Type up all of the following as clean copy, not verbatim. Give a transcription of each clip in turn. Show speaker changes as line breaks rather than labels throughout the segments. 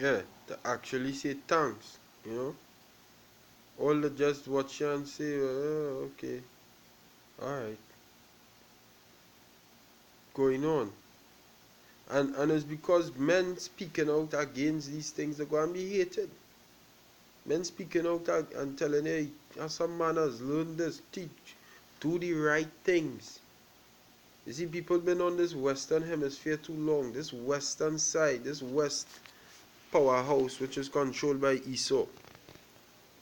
Yeah, to actually say thanks, you know. All the just watch you and say, okay, alright, going on. And it's because men speaking out against these things are going to be hated. Men speaking out and telling, hey, have some manners, learn this, teach, do the right things. You see, people been on this Western hemisphere too long. This Western side, this West powerhouse, which is controlled by Esau.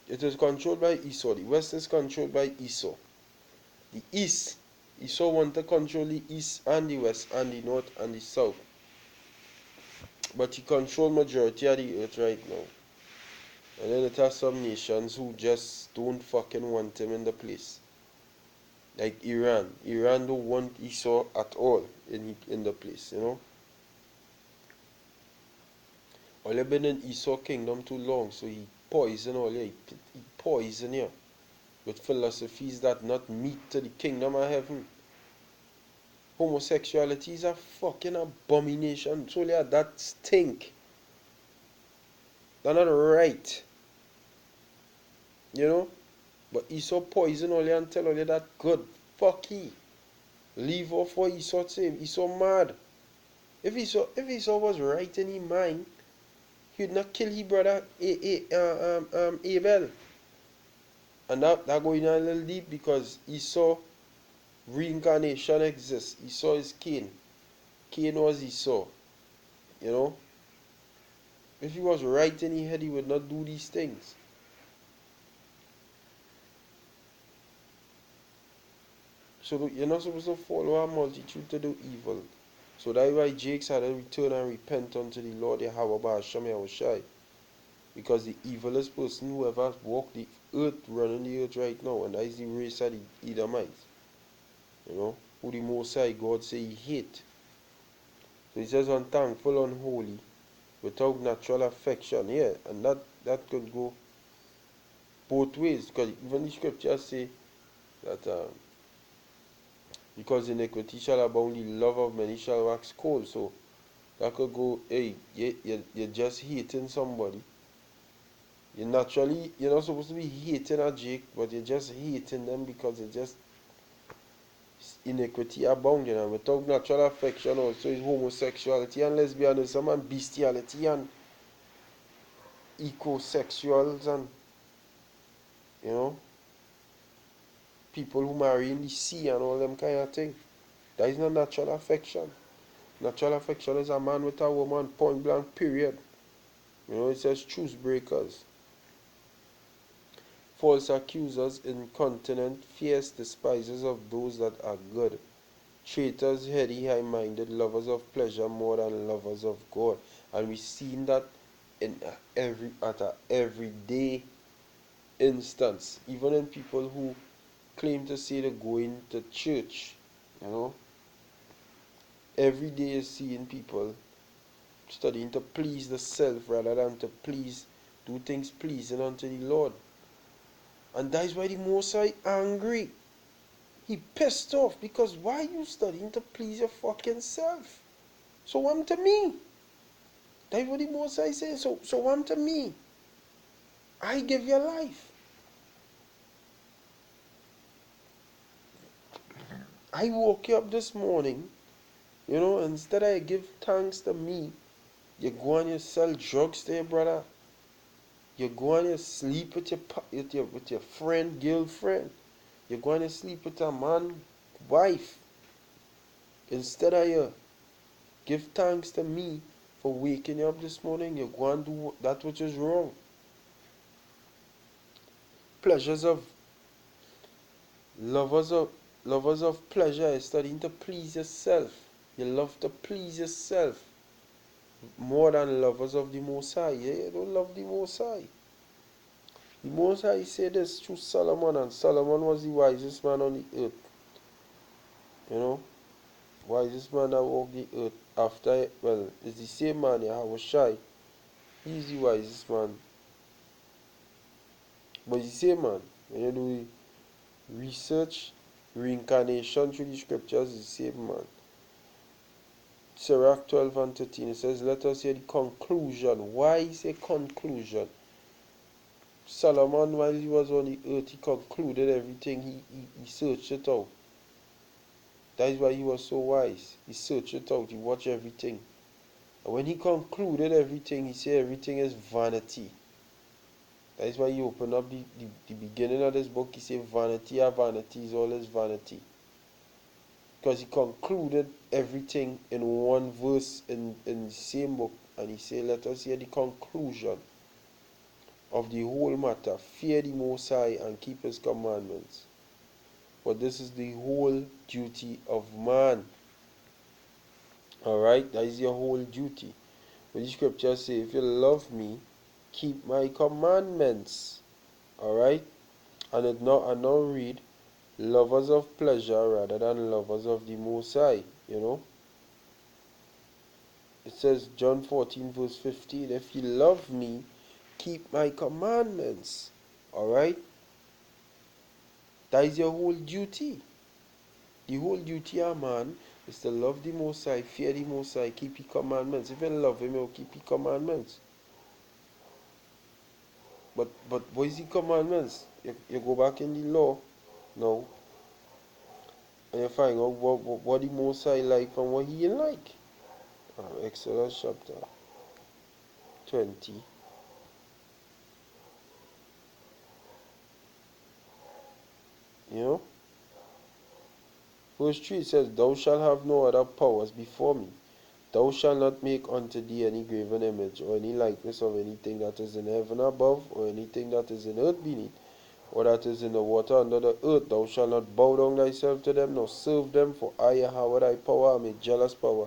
It is controlled by Esau. The West is controlled by Esau. The East, Esau want to control the East and the West and the North and the South. But he control majority of the earth right now. And then it has some nations who just don't fucking want him in the place. Like Iran. Iran don't want Esau at all in the place, you know. All have been in Esau kingdom too long, so he poison all here. He poison here with philosophies that not meet to the kingdom of heaven. Homosexuality is a fucking abomination. So yeah, that stink. They're not right. You know? But Esau poison all and tell all that good. Fuck he. Leave off what Esau say. Esau mad. If Esau was right in his mind, he'd not kill his brother Abel. And that going a little deep because Esau reincarnation exists. Esau is Cain. Cain was Esau. You know? If he was right in his head, he would not do these things. So you're not supposed to follow a multitude to do evil. So that's why Jake had to return and repent unto the Lord Yahweh Hashem Yahushai. Because the evilest person who ever walked the earth, running the earth right now, and that is the race of the Edomites. You know, who the Most High God say he hate. So he says unthankful, unholy, without natural affection. Yeah, and that could go both ways. Because even the scriptures say that because iniquity shall abound, the love of many shall wax cold. So that could go, hey, you're just hating somebody. You're not supposed to be hating a Jake, but you're just hating them because it's just iniquity abounding. And without natural affection also is homosexuality and lesbianism and bestiality and ecosexuals and, you know, people who marry in the sea and all them kind of thing. That is not natural affection. Natural affection is a man with a woman, point blank, period. You know, it says truce breakers. False accusers, incontinent, fierce despisers of those that are good. Traitors, heady, high-minded, lovers of pleasure more than lovers of God. And we've seen that at a everyday instance. Even in people who claim to say they're going to church, you know. Every day is seeing people studying to please the self rather than to do things pleasing unto the Lord. And that is why the Most High angry. He pissed off because why you studying to please your fucking self? So unto me. That's what the Most High says. So unto me. I give you life. I woke you up this morning, you know, instead I give thanks to me, you go and you sell drugs there, brother. You go and you sleep with your friend, girlfriend. You go and you sleep with a man, wife. Instead of you give thanks to me for waking you up this morning, you go and do that which is wrong. Pleasures of lovers of pleasure is studying to please yourself. You love to please yourself more than lovers of the Most High. Yeah, you don't love the Most High. The Most High said this through Solomon, and Solomon was the wisest man on the earth. You know, wisest man that walked the earth after, well, it's the same man, Yahushai. He's the wisest man. But it's the same man. When you do research, reincarnation through the scriptures, it's the same man. Sirach 12 and 13, it says, let us hear the conclusion. Why is a conclusion? Solomon, while he was on the earth, he concluded everything. He searched it out. That is why he was so wise. He searched it out. He watched everything. And when he concluded everything, he said everything is vanity. That is why he opened up the beginning of this book. He said vanity of vanities, all is vanity. Because he concluded everything in one verse in the same book. And he said, let us hear the conclusion of the whole matter. Fear the Most High and keep his commandments. For this is the whole duty of man. Alright, that is your whole duty. But the scripture says, if you love me, keep my commandments. Alright? And now read, lovers of pleasure rather than lovers of the Most High. You know? It says, John 14 verse 15, if you love me, keep my commandments. Alright? That is your whole duty. The whole duty of man is to love the Most High, fear the Most High, keep his commandments. If you love him, you'll keep his commandments. But what is the commandments? You go back in the law now, and you find out what the Most High like and what he ain't like. Exodus chapter 20. You know? Verse 3 says, thou shalt have no other powers before me. Thou shalt not make unto thee any graven image, or any likeness of anything that is in heaven above, or anything that is in earth beneath, or that is in the water under the earth. Thou shalt not bow down thyself to them, nor serve them, for I, Yahweh thy power, am a jealous power,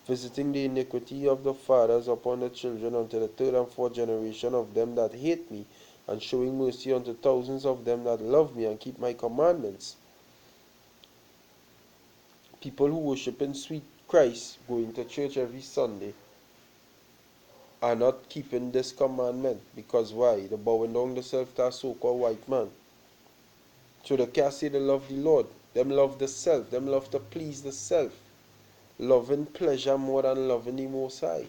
visiting the iniquity of the fathers upon the children unto the third and fourth generation of them that hate me, and showing mercy unto thousands of them that love me and keep my commandments. People who worship in sweet Christ, going to church every Sunday, are not keeping this commandment. Because why? They're bowing down themselves to a so-called white man. So they can't say they love the Lord. Them love the self. Them love to please the self. Loving pleasure more than loving the Most High.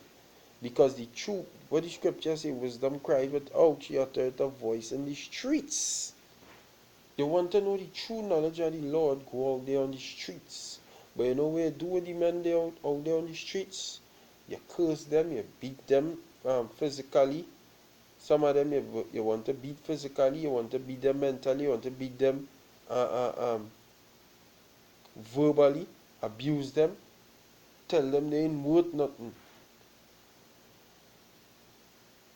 Because the truth, what the scripture says, wisdom cried without, she uttered a voice in the streets. You want to know the true knowledge of the Lord, go out there on the streets. But you know what you do with the men there out there on the streets? You curse them, you beat them physically. Some of them you want to beat physically, you want to beat them mentally, you want to beat them verbally, abuse them, tell them they ain't worth nothing.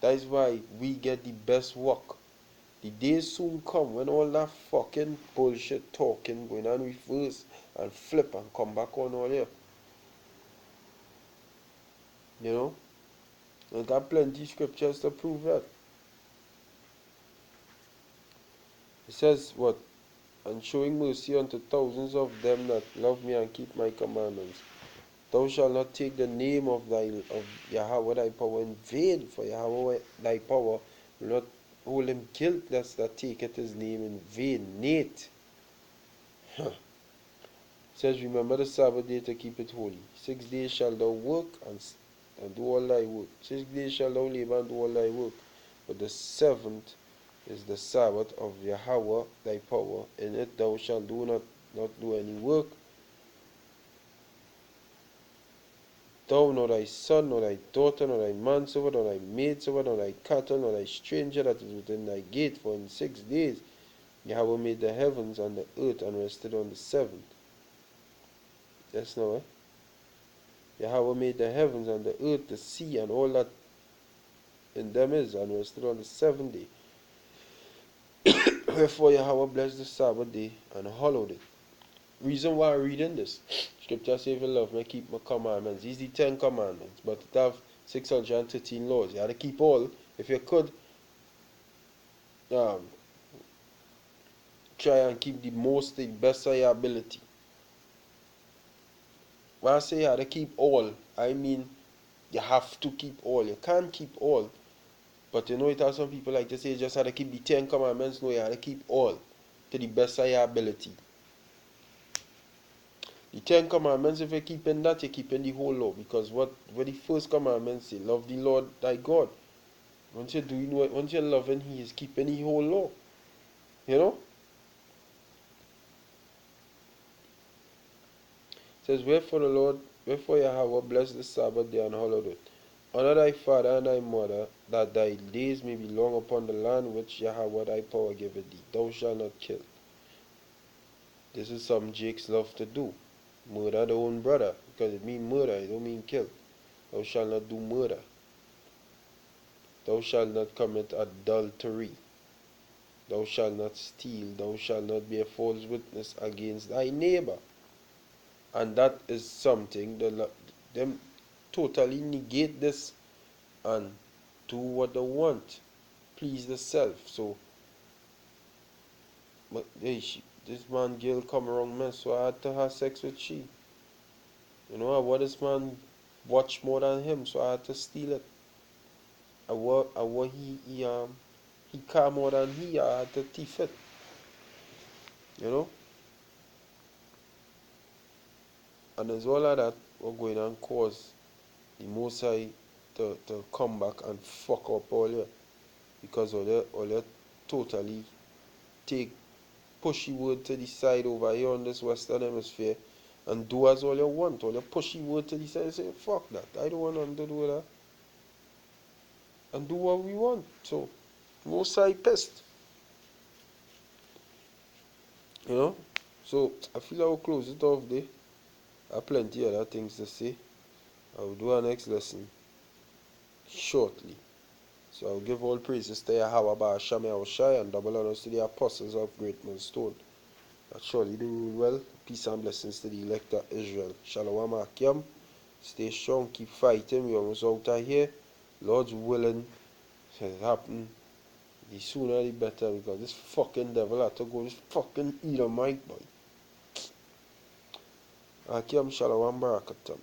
That is why we get the best work. The days soon come when all that fucking bullshit talking going on reverse and flip and come back on all here. You know? I got plenty of scriptures to prove that. It says what? And showing mercy unto thousands of them that love me and keep my commandments. Thou shalt not take the name of Yahweh thy power in vain, for Yahweh thy power will not hold him guiltless that taketh his name in vain. Nate. It says, remember the Sabbath day to keep it holy. 6 days shalt thou work and do all thy work. 6 days shalt thou labor and do all thy work. But the seventh is the Sabbath of Yahweh thy power. In it thou shalt not do any work. Thou, nor thy son, nor thy daughter, nor thy manservant, nor thy maidservant, nor thy cattle, nor thy stranger that is within thy gate. For in 6 days Yahweh made the heavens and the earth, and rested on the seventh. Yes, no, eh? Yahweh made the heavens and the earth, the sea, and all that in them is, and rested on the seventh day. Wherefore Yahweh blessed the Sabbath day and hallowed it. Reason why I'm reading this. Scripture says, if you love me, keep my commandments. These are the 10 commandments, but it have 613 laws. You have to keep all. If you could try and keep the best of your ability. When I say you have to keep all, I mean you have to keep all. You can't keep all. But you know, it has some people like to say you just have to keep the 10 commandments. No, you have to keep all to the best of your ability. The Ten Commandments, if you're keeping that, you're keeping the whole law. Because what the first commandment say, love the Lord thy God. Once you're doing what, once you're loving, he is keeping the whole law. You know? It says, wherefore Yahweh bless the Sabbath day and hallowed it. Honor thy father and thy mother, that thy days may be long upon the land which Yahweh thy power giveth thee. Thou shalt not kill. This is something Jakes love to do. Murder their own brother. Because it means murder, it don't mean kill. Thou shalt not do murder. Thou shalt not commit adultery. Thou shalt not steal. Thou shalt not bear false witness against thy neighbor. And that is something that them totally negate this and do what they want. Please the self. So, but hey, this man girl come around me, so I had to have sex with she. You know, what this man watch more than him, so I had to steal it. What he car more than he, I had to thief it. You know? And there's all of that what going on cause the Most High to come back and fuck up all you. Because all you totally take pushy word to the side over here on this Western Hemisphere and do as all you want. All you pushy word to the side and say, fuck that. I don't want nothing to do with that. And do what we want. So, Most High pissed. You know? So, I feel I will close it off there. I have plenty other things to say. I will do our next lesson shortly. So I will give all praises to Yahweh Ba'asham Yahushai and double honors to the apostles of Great Millstone. That surely do rule well. Peace and blessings to the elect of Israel. Shalom Akim. Stay strong, keep fighting. We're almost out of here. Lord's willing, it happen. The sooner the better, because this fucking devil had to go this fucking Edomite boy. Akim Shalom Barakatam.